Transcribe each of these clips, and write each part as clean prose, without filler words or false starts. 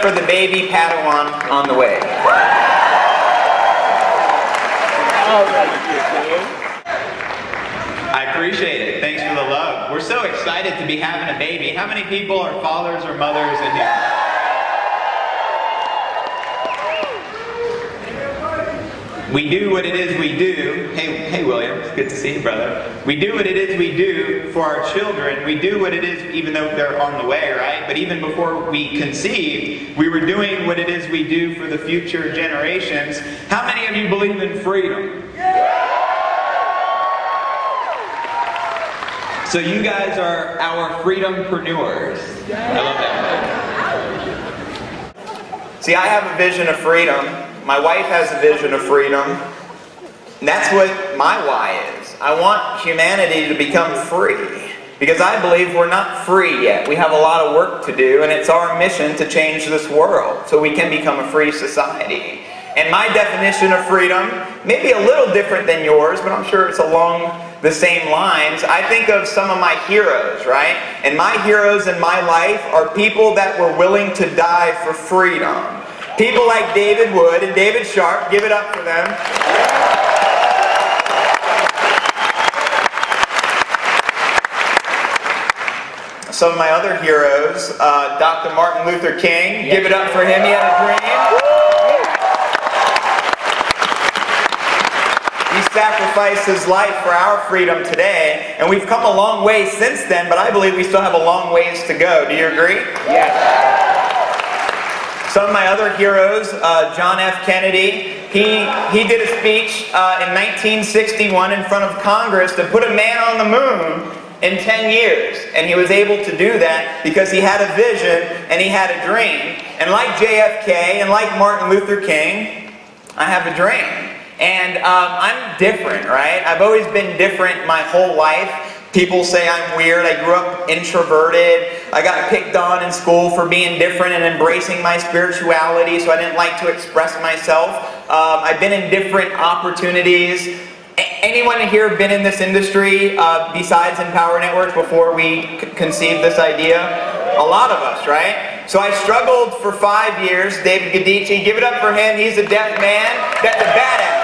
for the baby Padawan on the way. I appreciate it. Thanks for the love. We're so excited to be having a baby. How many people are fathers or mothers in here? We do what it is we do. Hey William, it's good to see you, brother. We do what it is we do for our children. We do what it is even though they're on the way, right? But even before we conceived, we were doing what it is we do for the future generations. How many of you believe in freedom? So you guys are our freedompreneurs. I love that. See, I have a vision of freedom. My wife has a vision of freedom. And that's what my why is. I want humanity to become free. Because I believe we're not free yet. We have a lot of work to do, and it's our mission to change this world so we can become a free society. And my definition of freedom may be a little different than yours, but I'm sure it's along the same lines. I think of some of my heroes, right? And my heroes in my life are people that were willing to die for freedom. People like David Wood and David Sharp, give it up for them. Some of my other heroes, Dr. Martin Luther King, give it up for him, he had a dream. He sacrificed his life for our freedom today, and we've come a long way since then, but I believe we still have a long ways to go. Do you agree? Yes. Some of my other heroes, John F. Kennedy, he did a speech in 1961 in front of Congress to put a man on the moon in 10 years. And he was able to do that because he had a vision and he had a dream. And like JFK and like Martin Luther King, I have a dream. And I'm different, right? I've always been different my whole life. People say I'm weird. I grew up introverted. I got picked on in school for being different and embracing my spirituality, so I didn't like to express myself. I've been in different opportunities. Anyone here been in this industry besides Empower Networks before we conceived this idea? A lot of us, right? So I struggled for 5 years. David Gadici, give it up for him. He's a deaf man. That's a badass.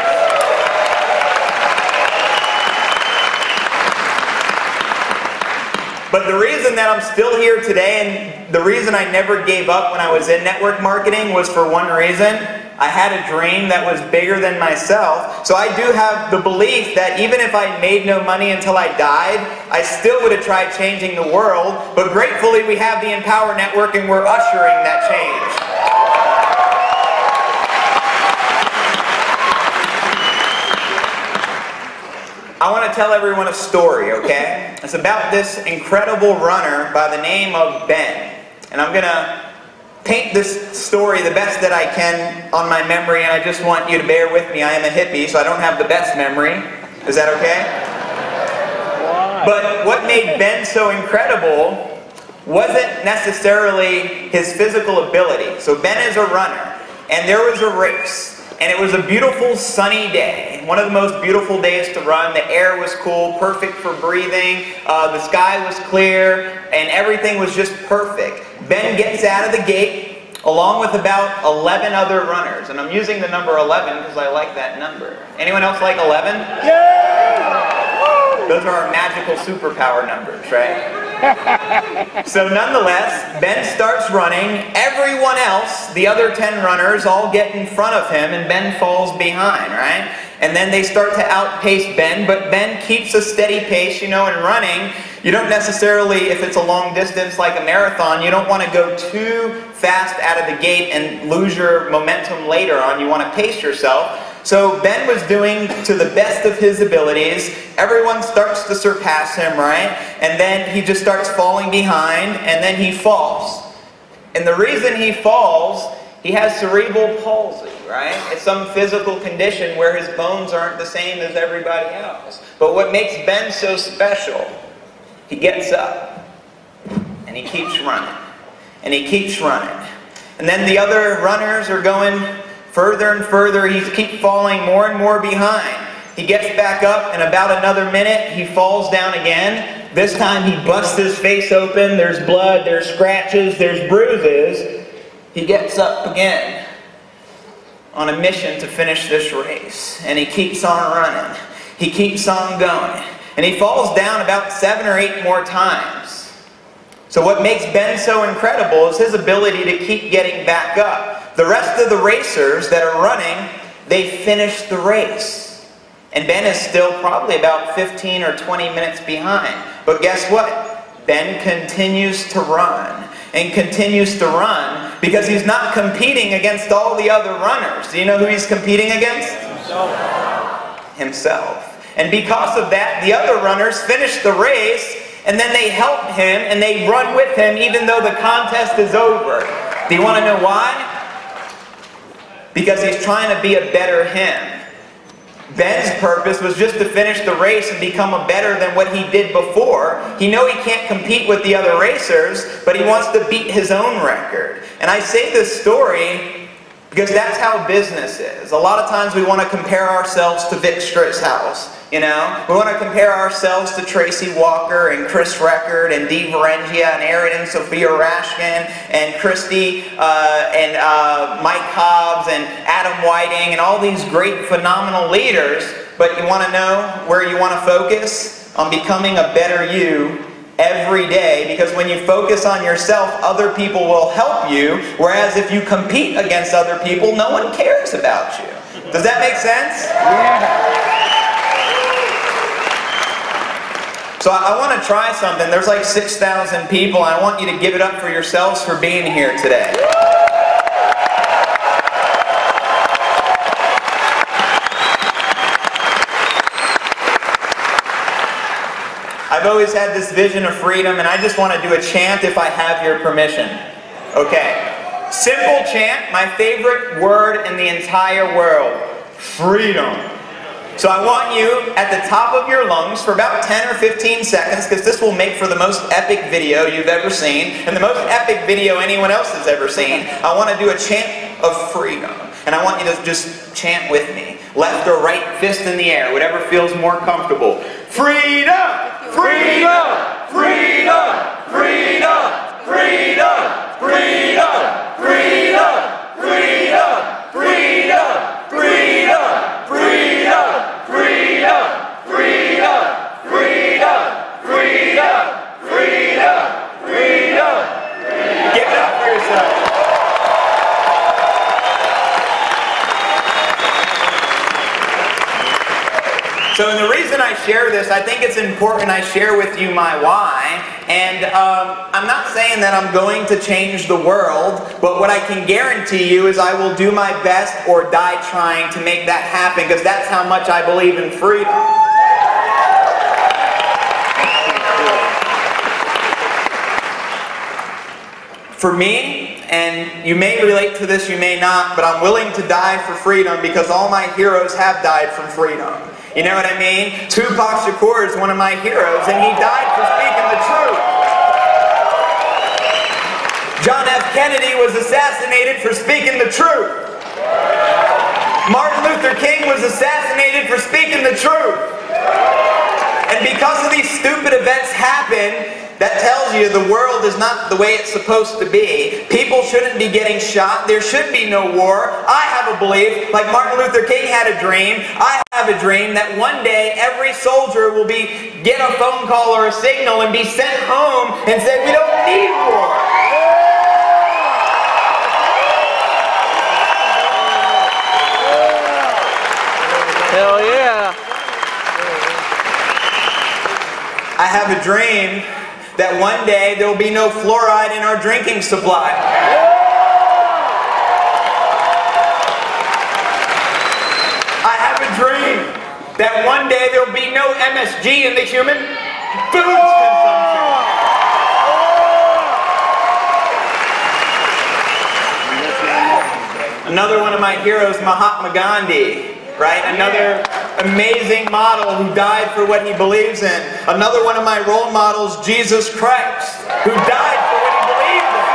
But the reason that I'm still here today, and the reason I never gave up when I was in network marketing, was for one reason. I had a dream that was bigger than myself. So I do have the belief that even if I made no money until I died, I still would have tried changing the world. But gratefully we have the Empower Network and we're ushering that change. I want to tell everyone a story, okay? It's about this incredible runner by the name of Ben. And I'm going to paint this story the best that I can on my memory, and I just want you to bear with me. I am a hippie, so I don't have the best memory. Is that okay? Why? But what made Ben so incredible wasn't necessarily his physical ability. So Ben is a runner, and there was a race. And it was a beautiful sunny day. One of the most beautiful days to run. The air was cool, perfect for breathing. The sky was clear, and everything was just perfect. Ben gets out of the gate along with about 11 other runners. And I'm using the number 11 because I like that number. Anyone else like 11? Yeah! Those are our magical superpower numbers, right? So nonetheless, Ben starts running. Everyone else, the other 10 runners, all get in front of him, and Ben falls behind, right? And then they start to outpace Ben, but Ben keeps a steady pace. You know, in running, you don't necessarily, if it's a long distance like a marathon, you don't want to go too fast out of the gate and lose your momentum later on. You want to pace yourself. So Ben was doing to the best of his abilities. Everyone starts to surpass him, right? And then he just starts falling behind, and then he falls. And the reason he falls, he has cerebral palsy, right? It's some physical condition where his bones aren't the same as everybody else. But what makes Ben so special, he gets up, and he keeps running, and he keeps running. And then the other runners are going further and further. He keeps falling more and more behind. He gets back up, and about another minute, he falls down again. This time he busts his face open. There's blood, there's scratches, there's bruises. he gets up again on a mission to finish this race. And he keeps on running. He keeps on going. And he falls down about 7 or 8 more times. So what makes Ben so incredible is his ability to keep getting back up. The rest of the racers that are running, they finish the race. And Ben is still probably about 15 or 20 minutes behind. But guess what? Ben continues to run. And continues to run because he's not competing against all the other runners. Do you know who he's competing against? Himself. And because of that, the other runners finish the race, and then they help him, and they run with him even though the contest is over. Do you want to know why? Because he's trying to be a better him. Ben's purpose was just to finish the race and become a better than what he did before. He knows he can't compete with the other racers, but he wants to beat his own record. And I say this story because that's how business is. A lot of times we want to compare ourselves to Vic Strittshouse. You know, we want to compare ourselves to Tracy Walker and Chris Record and Dee Verrengia and Aaron and Sophia Rashkin and Christy and Mike Hobbs and Adam Whiting and all these great, phenomenal leaders. But you want to know where you want to focus? On becoming a better you every day, because when you focus on yourself, other people will help you, whereas if you compete against other people, no one cares about you. Does that make sense? Yeah. So I want to try something. There's like 6,000 people. I want you to give it up for yourselves for being here today. I've always had this vision of freedom, and I just want to do a chant if I have your permission. Okay. Simple chant, my favorite word in the entire world. Freedom. So I want you at the top of your lungs for about 10 or 15 seconds, because this will make for the most epic video you've ever seen, and the most epic video anyone else has ever seen. I want to do a chant of freedom. And I want you to just chant with me. Left or right fist in the air, whatever feels more comfortable. Freedom! Freedom! Freedom! Freedom! Freedom! Freedom! Freedom! Freedom! Freedom! Freedom! Freedom! Freedom! Freedom! Freedom! Freedom! Freedom! Freedom! Give it up for yourself. So the reason I share this, I think it's important I share with you my why. And I'm not saying that I'm going to change the world, but what I can guarantee you is I will do my best or die trying to make that happen, because that's how much I believe in freedom. For me, and you may relate to this, you may not, but I'm willing to die for freedom because all my heroes have died from freedom. You know what I mean? Tupac Shakur is one of my heroes, and he died for speaking the truth. John F. Kennedy was assassinated for speaking the truth. Martin Luther King was assassinated for speaking the truth. And because of these stupid events happen, that tells you the world is not the way it's supposed to be. People shouldn't be getting shot. There should be no war. I have a belief, like Martin Luther King had a dream. I have a dream that one day every soldier will get a phone call or a signal and be sent home and say, we don't need war. Hell yeah. I have a dream that one day there will be no fluoride in our drinking supply. I have a dream that one day there will be no MSG in the human foods consumption. Another one of my heroes, Mahatma Gandhi, right? Another amazing model who died for what he believes in. Another one of my role models, Jesus Christ, who died for what he believed in.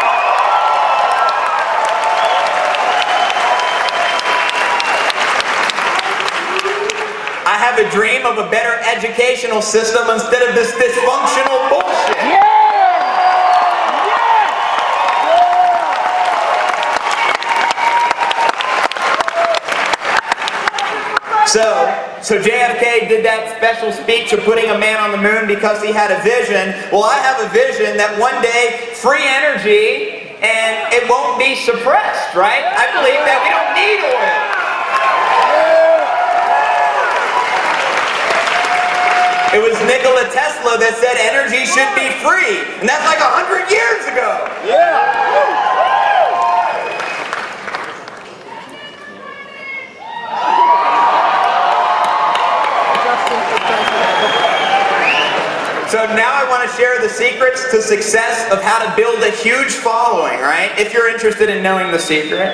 I have a dream of a better educational system instead of this dysfunctional bullshit. So JFK did that special speech of putting a man on the moon because he had a vision. Well, I have a vision that one day, free energy, and it won't be suppressed, right? I believe that we don't need oil. It was Nikola Tesla that said energy should be free, and that's like 100 years ago. Yeah. So now I want to share the secrets to success of how to build a huge following, right? If you're interested in knowing the secret.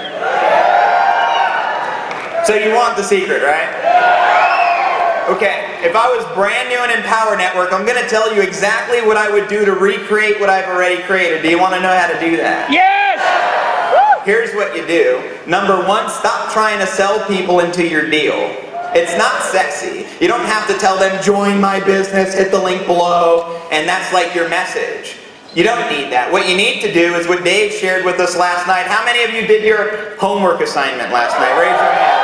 So you want the secret, right? Okay, if I was brand new in Empower Network, I'm going to tell you exactly what I would do to recreate what I've already created. Do you want to know how to do that? Yes! Here's what you do. Number one, stop trying to sell people into your deal. It's not sexy. You don't have to tell them, join my business, hit the link below, and that's like your message. You don't need that. What you need to do is what Dave shared with us last night. How many of you did your homework assignment last night? Raise your hand.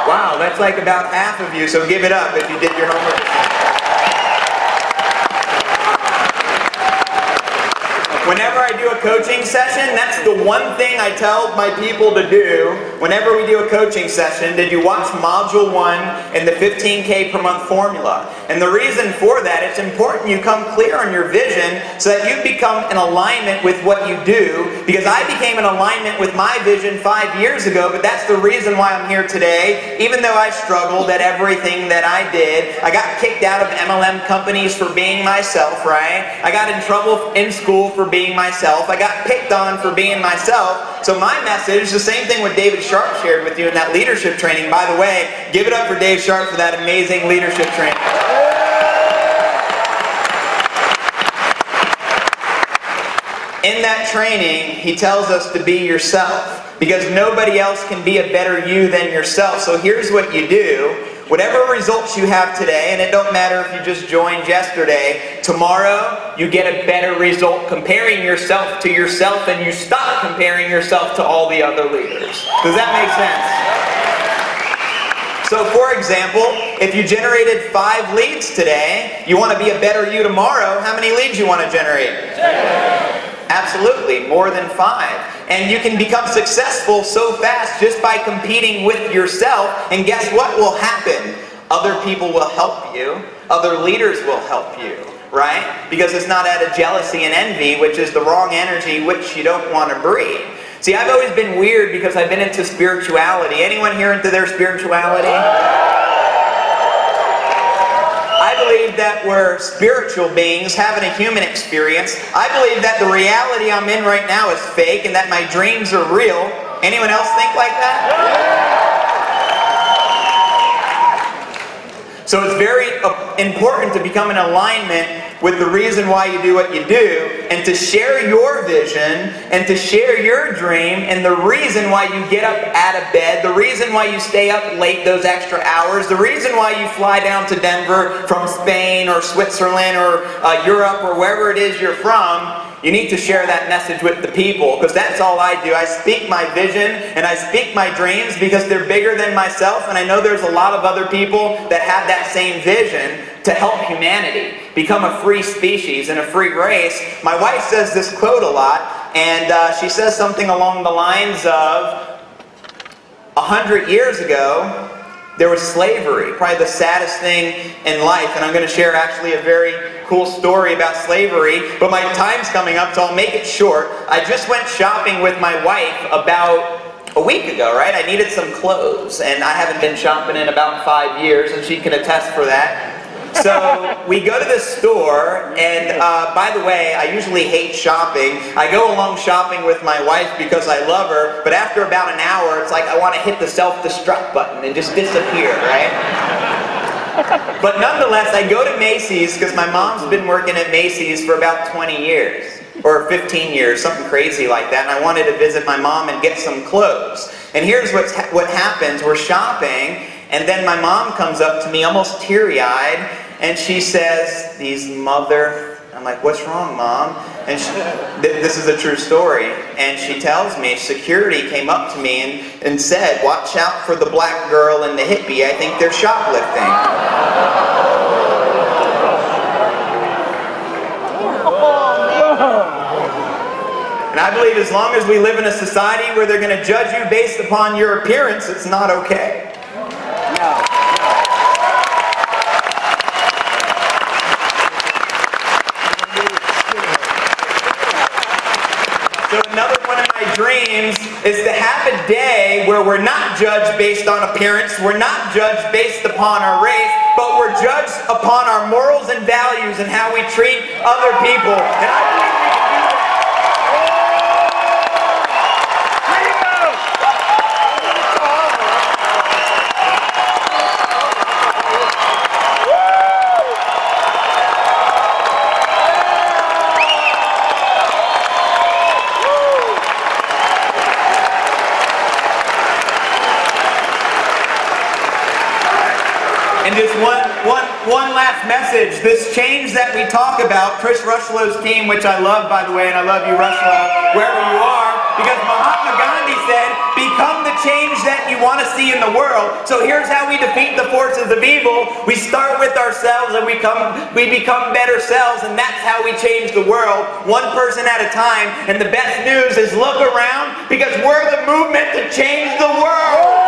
Wow, that's like about half of you, so give it up if you did your homework assignment. Whenever I do a coaching session, that's the one thing I tell my people to do. Whenever we do a coaching session, did you watch Module 1 in the 15K per month formula? And the reason for that, it's important you come clear on your vision so that you become in alignment with what you do. Because I became in alignment with my vision 5 years ago, but that's the reason why I'm here today. Even though I struggled at everything that I did, I got kicked out of MLM companies for being myself, right? I got in trouble in school for being myself. I got picked on for being myself. So my message, the same thing what David Sharp shared with you in that leadership training. By the way, give it up for Dave Sharp for that amazing leadership training. In that training, he tells us to be yourself because nobody else can be a better you than yourself. So here's what you do. Whatever results you have today, and it don't matter if you just joined yesterday, tomorrow you get a better result comparing yourself to yourself and you stop comparing yourself to all the other leaders. Does that make sense? So for example, if you generated 5 leads today, you want to be a better you tomorrow, how many leads you want to generate? Absolutely, more than 5. And you can become successful so fast just by competing with yourself. And guess what will happen? Other people will help you. Other leaders will help you, right? Because it's not out of jealousy and envy, which is the wrong energy which you don't want to breed. See, I've always been weird because I've been into spirituality. Anyone here into their spirituality? I believe that we're spiritual beings having a human experience. I believe that the reality I'm in right now is fake and that my dreams are real. Anyone else think like that? So it's very important to become in alignment with the reason why you do what you do, and to share your vision, and to share your dream, and the reason why you get up out of bed, the reason why you stay up late those extra hours, the reason why you fly down to Denver from Spain or Switzerland or Europe or wherever it is you're from. You need to share that message with the people, because that's all I do. I speak my vision and I speak my dreams because they're bigger than myself, and I know there's a lot of other people that have that same vision to help humanity become a free species and a free race. My wife says this quote a lot, and she says something along the lines of 100 years ago there was slavery, probably the saddest thing in life, and I'm going to share actually a very cool story about slavery, but my time's coming up, so I'll make it short. I just went shopping with my wife about a week ago, right? I needed some clothes, and I haven't been shopping in about 5 years, and she can attest for that. So we go to the store, and by the way, I usually hate shopping. I go along shopping with my wife because I love her, but after about an hour, it's like I want to hit the self-destruct button and just disappear, right? But nonetheless, I go to Macy's because my mom's been working at Macy's for about 20 years, or 15 years, something crazy like that, and I wanted to visit my mom and get some clothes. And here's what happens. We're shopping, and then my mom comes up to me almost teary-eyed, and she says, "These mother I'm like, what's wrong, Mom? And this is a true story. And she tells me security came up to me and said, watch out for the black girl and the hippie. I think they're shoplifting. And I believe as long as we live in a society where they're going to judge you based upon your appearance, it's not okay. So another one of my dreams is to have a day where we're not judged based on appearance, we're not judged based upon our race, but we're judged upon our morals and values and how we treat other people. And I believe we can do that. And just one last message. This change that we talk about, Chris Rushlow's team, which I love, by the way, and I love you, Rushlow, wherever you are, because Mahatma Gandhi said, become the change that you want to see in the world. So here's how we defeat the forces of evil. We start with ourselves and we become better selves, and that's how we change the world, one person at a time. And the best news is look around, because we're the movement to change the world.